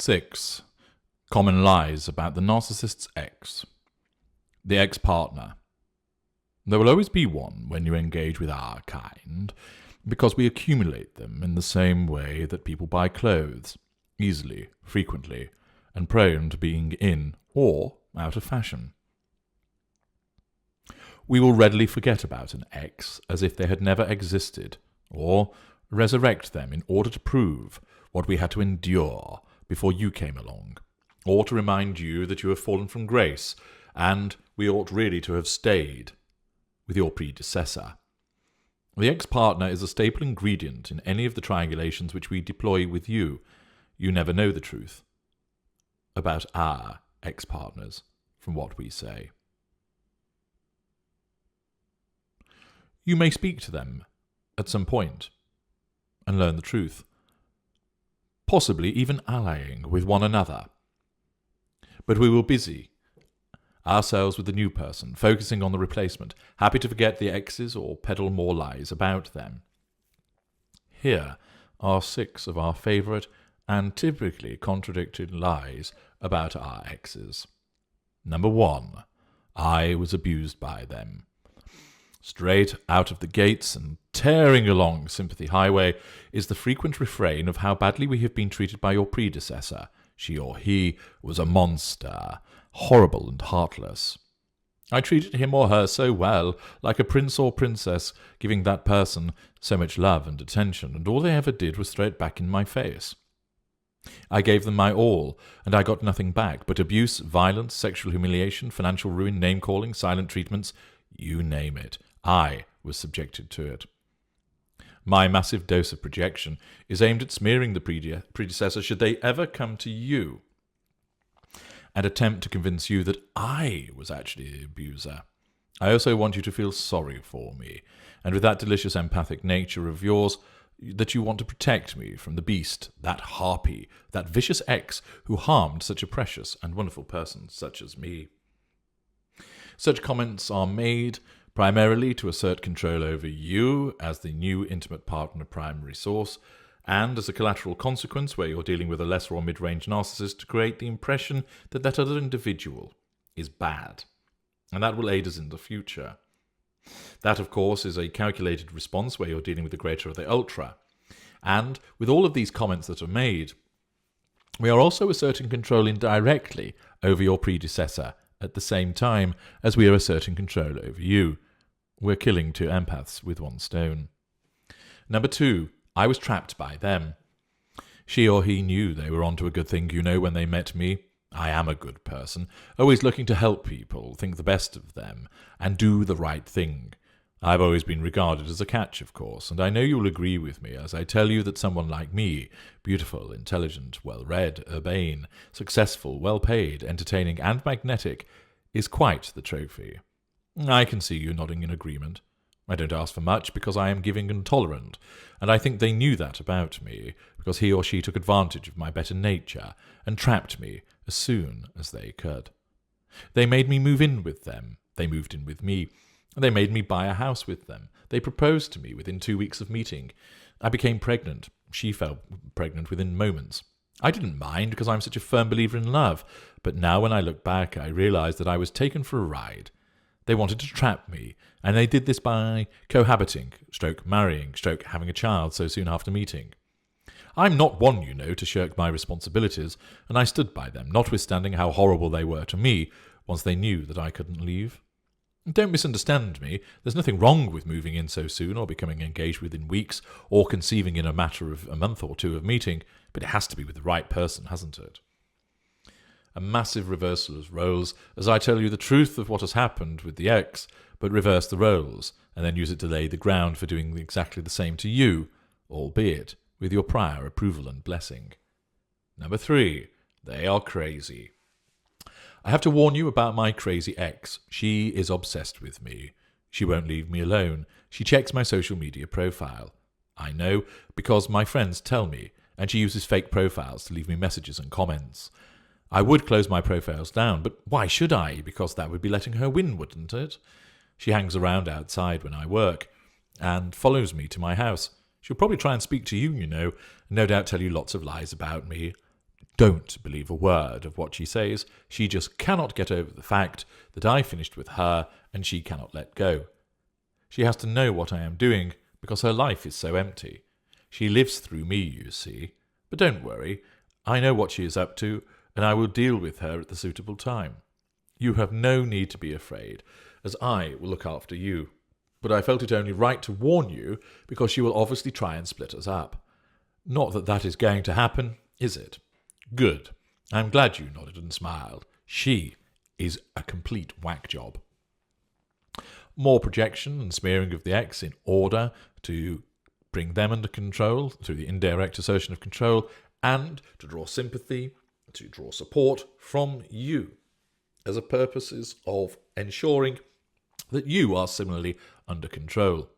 6. Common lies about the narcissist's ex. The ex-partner. There will always be one when you engage with our kind, because we accumulate them in the same way that people buy clothes, easily, frequently, and prone to being in or out of fashion. We will readily forget about an ex as if they had never existed, or resurrect them in order to prove what we had to endure before you came along, or to remind you that you have fallen from grace, and we ought really to have stayed with your predecessor. The ex-partner is a staple ingredient in any of the triangulations which we deploy with you. You never know the truth about our ex-partners from what we say. You may speak to them at some point and learn the truth, possibly even allying with one another. But we will busy ourselves with the new person, focusing on the replacement, happy to forget the exes or peddle more lies about them. Here are 6 of our favourite and typically contradicted lies about our exes. Number 1. I was abused by them. Straight out of the gates and tearing along Sympathy Highway is the frequent refrain of how badly we have been treated by your predecessor. She or he was a monster, horrible and heartless. I treated him or her so well, like a prince or princess, giving that person so much love and attention, and all they ever did was throw it back in my face. I gave them my all, and I got nothing back but abuse, violence, sexual humiliation, financial ruin, name-calling, silent treatments, you name it. I was subjected to it. My massive dose of projection is aimed at smearing the predecessor should they ever come to you and attempt to convince you that I was actually the abuser. I also want you to feel sorry for me, and with that delicious empathic nature of yours, that you want to protect me from the beast, that harpy, that vicious ex who harmed such a precious and wonderful person such as me. Such comments are made primarily to assert control over you as the new intimate partner primary source, and as a collateral consequence where you're dealing with a lesser or mid-range narcissist to create the impression that that other individual is bad, and that will aid us in the future. That, of course, is a calculated response where you're dealing with the greater or the ultra, and with all of these comments that are made, we are also asserting control indirectly over your predecessor, at the same time as we are asserting control over you. We're killing 2 empaths with 1 stone. Number 2, I was trapped by them. She or he knew they were onto a good thing, when they met me. I am a good person, always looking to help people, think the best of them, and do the right thing. I've always been regarded as a catch, of course, and I know you'll agree with me as I tell you that someone like me, beautiful, intelligent, well-read, urbane, successful, well-paid, entertaining, and magnetic, is quite the trophy. I can see you nodding in agreement. I don't ask for much because I am giving and tolerant, and I think they knew that about me because he or she took advantage of my better nature and trapped me as soon as they could. They made me move in with them. They moved in with me. They made me buy a house with them. They proposed to me within 2 weeks of meeting. I became pregnant. She fell pregnant within moments. I didn't mind because I'm such a firm believer in love, but now when I look back, I realise that I was taken for a ride. They wanted to trap me, and they did this by cohabiting, marrying, having a child so soon after meeting. I'm not one, to shirk my responsibilities, and I stood by them, notwithstanding how horrible they were to me, once they knew that I couldn't leave. Don't misunderstand me. There's nothing wrong with moving in so soon or becoming engaged within weeks or conceiving in a matter of a month or 2 of meeting, but it has to be with the right person, hasn't it? A massive reversal of roles as I tell you the truth of what has happened with the ex, but reverse the roles and then use it to lay the ground for doing exactly the same to you, albeit with your prior approval and blessing. Number 3, they are crazy. I have to warn you about my crazy ex. She is obsessed with me. She won't leave me alone. She checks my social media profile. I know because my friends tell me, and she uses fake profiles to leave me messages and comments. I would close my profiles down, but why should I? Because that would be letting her win, wouldn't it? She hangs around outside when I work and follows me to my house. She'll probably try and speak to you, and no doubt tell you lots of lies about me. don't believe a word of what she says. She just cannot get over the fact that I finished with her and she cannot let go. She has to know what I am doing because her life is so empty. She lives through me, you see. But don't worry, I know what she is up to, and I will deal with her at the suitable time. You have no need to be afraid, as I will look after you. But I felt it only right to warn you, because she will obviously try and split us up. Not that that is going to happen, is it? Good. I'm glad you nodded and smiled. She is a complete whack job. More projection and smearing of the ex in order to bring them under control through the indirect assertion of control, and to draw sympathy, to draw support from you as a purposes of ensuring that you are similarly under control.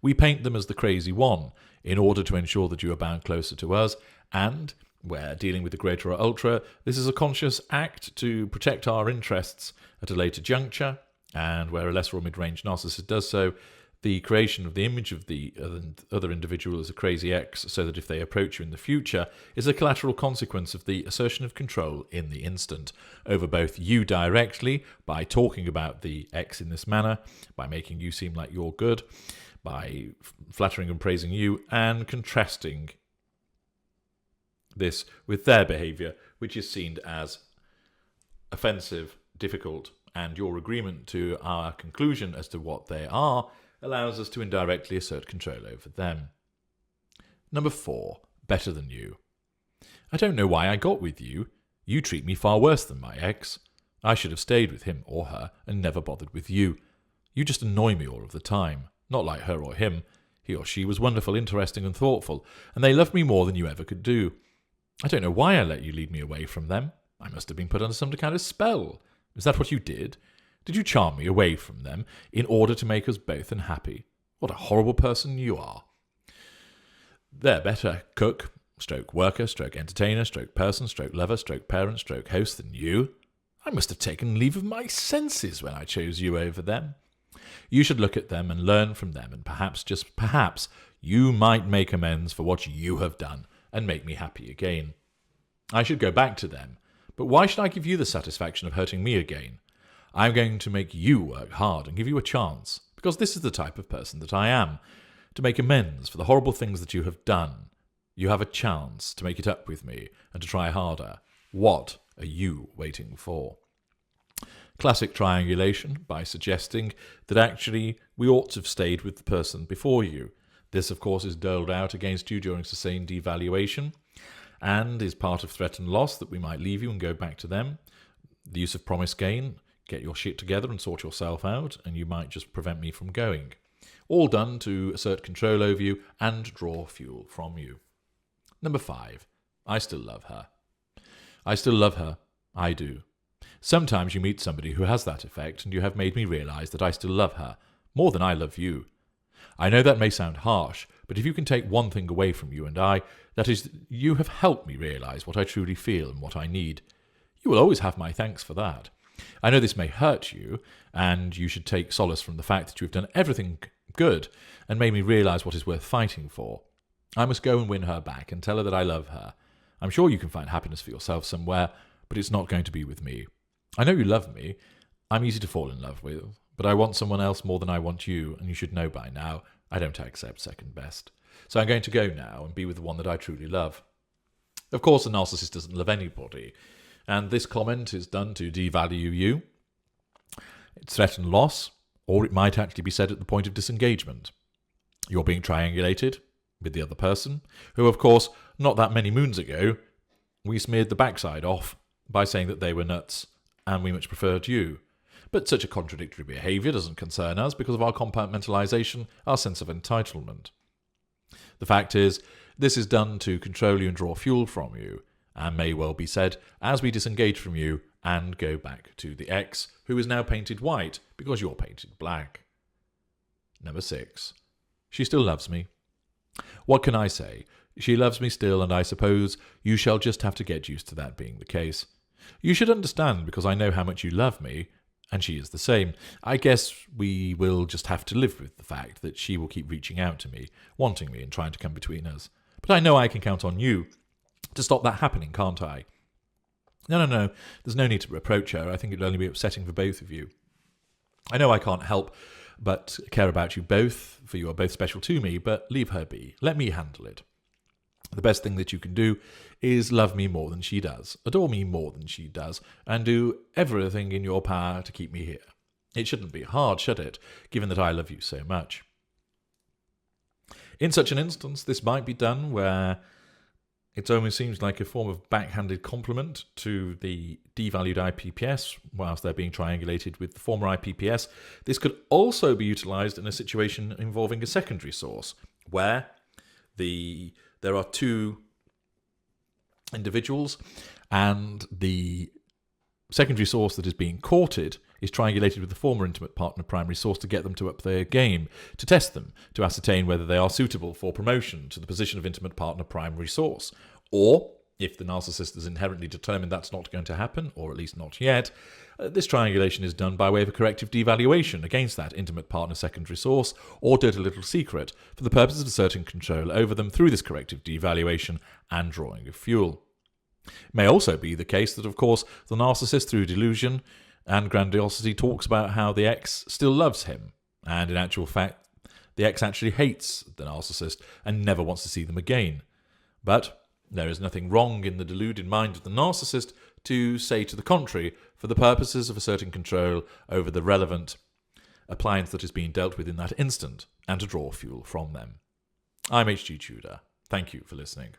We paint them as the crazy one in order to ensure that you are bound closer to us, and where dealing with the greater or ultra, this is a conscious act to protect our interests at a later juncture, and where a lesser or mid-range narcissist does so, the creation of the image of the other individual as a crazy ex, so that if they approach you in the future, is a collateral consequence of the assertion of control in the instant, over both you directly, by talking about the ex in this manner, by making you seem like you're good, by flattering and praising you, and contrasting this with their behaviour, which is seen as offensive, difficult, and your agreement to our conclusion as to what they are allows us to indirectly assert control over them. Number 4, better than you. I don't know why I got with you. You treat me far worse than my ex. I should have stayed with him or her and never bothered with you. You just annoy me all of the time. Not like her or him. He or she was wonderful, interesting and thoughtful, and they loved me more than you ever could do. I don't know why I let you lead me away from them. I must have been put under some kind of spell. Is that what you did? Did you charm me away from them in order to make us both unhappy? What a horrible person you are. They're better cook, stroke worker, stroke entertainer, stroke person, stroke lover, stroke parent, stroke host than you. I must have taken leave of my senses when I chose you over them. You should look at them and learn from them, and perhaps, just perhaps, you might make amends for what you have done and make me happy again. I should go back to them, but why should I give you the satisfaction of hurting me again? I'm going to make you work hard and give you a chance, because this is the type of person that I am, to make amends for the horrible things that you have done. You have a chance to make it up with me and to try harder. What are you waiting for? Classic triangulation, by suggesting that actually we ought to have stayed with the person before you. This, of course, is doled out against you during sustained devaluation, and is part of threat and loss that we might leave you and go back to them. The use of promise gain, get your shit together and sort yourself out, and you might just prevent me from going. All done to assert control over you and draw fuel from you. Number 5, I still love her. I still love her. I do. Sometimes you meet somebody who has that effect, and you have made me realise that I still love her, more than I love you. I know that may sound harsh, but if you can take one thing away from you and I, that is, you have helped me realise what I truly feel and what I need. You will always have my thanks for that. I know this may hurt you, and you should take solace from the fact that you have done everything good and made me realise what is worth fighting for. I must go and win her back and tell her that I love her. I'm sure you can find happiness for yourself somewhere, but it's not going to be with me. I know you love me. I'm easy to fall in love with, but I want someone else more than I want you, and you should know by now I don't accept second best. So I'm going to go now and be with the one that I truly love. Of course, a narcissist doesn't love anybody, and this comment is done to devalue you. It's threaten loss, or it might actually be said at the point of disengagement. You're being triangulated with the other person, who, of course, not that many moons ago, we smeared the backside off by saying that they were nuts, and we much preferred you. But such a contradictory behaviour doesn't concern us because of our compartmentalisation, our sense of entitlement. The fact is, this is done to control you and draw fuel from you, and may well be said as we disengage from you and go back to the ex, who is now painted white because you're painted black. Number 6. She still loves me. What can I say? She loves me still, and I suppose you shall just have to get used to that being the case. You should understand, because I know how much you love me, and she is the same. I guess we will just have to live with the fact that she will keep reaching out to me, wanting me and trying to come between us. But I know I can count on you, to stop that happening, can't I? No. There's no need to reproach her. I think it'd only be upsetting for both of you. I know I can't help but care about you both, for you are both special to me, but leave her be. Let me handle it. The best thing that you can do is love me more than she does, adore me more than she does, and do everything in your power to keep me here. It shouldn't be hard, should it, given that I love you so much? In such an instance, this might be done where it almost seems like a form of backhanded compliment to the devalued IPPS whilst they're being triangulated with the former IPPS. This could also be utilised in a situation involving a secondary source, where there are two individuals and the secondary source that is being courted is triangulated with the former intimate partner primary source to get them to up their game, to test them, to ascertain whether they are suitable for promotion to the position of intimate partner primary source. Or, if the narcissist is inherently determined that's not going to happen, or at least not yet, this triangulation is done by way of a corrective devaluation against that intimate partner secondary source, or dirty little secret, for the purpose of asserting control over them through this corrective devaluation and drawing of fuel. It may also be the case that, of course, the narcissist, through delusion and grandiosity, talks about how the ex still loves him, and in actual fact, the ex actually hates the narcissist and never wants to see them again. But there is nothing wrong in the deluded mind of the narcissist to say to the contrary for the purposes of asserting control over the relevant appliance that is being dealt with in that instant, and to draw fuel from them. I'm H.G. Tudor. Thank you for listening.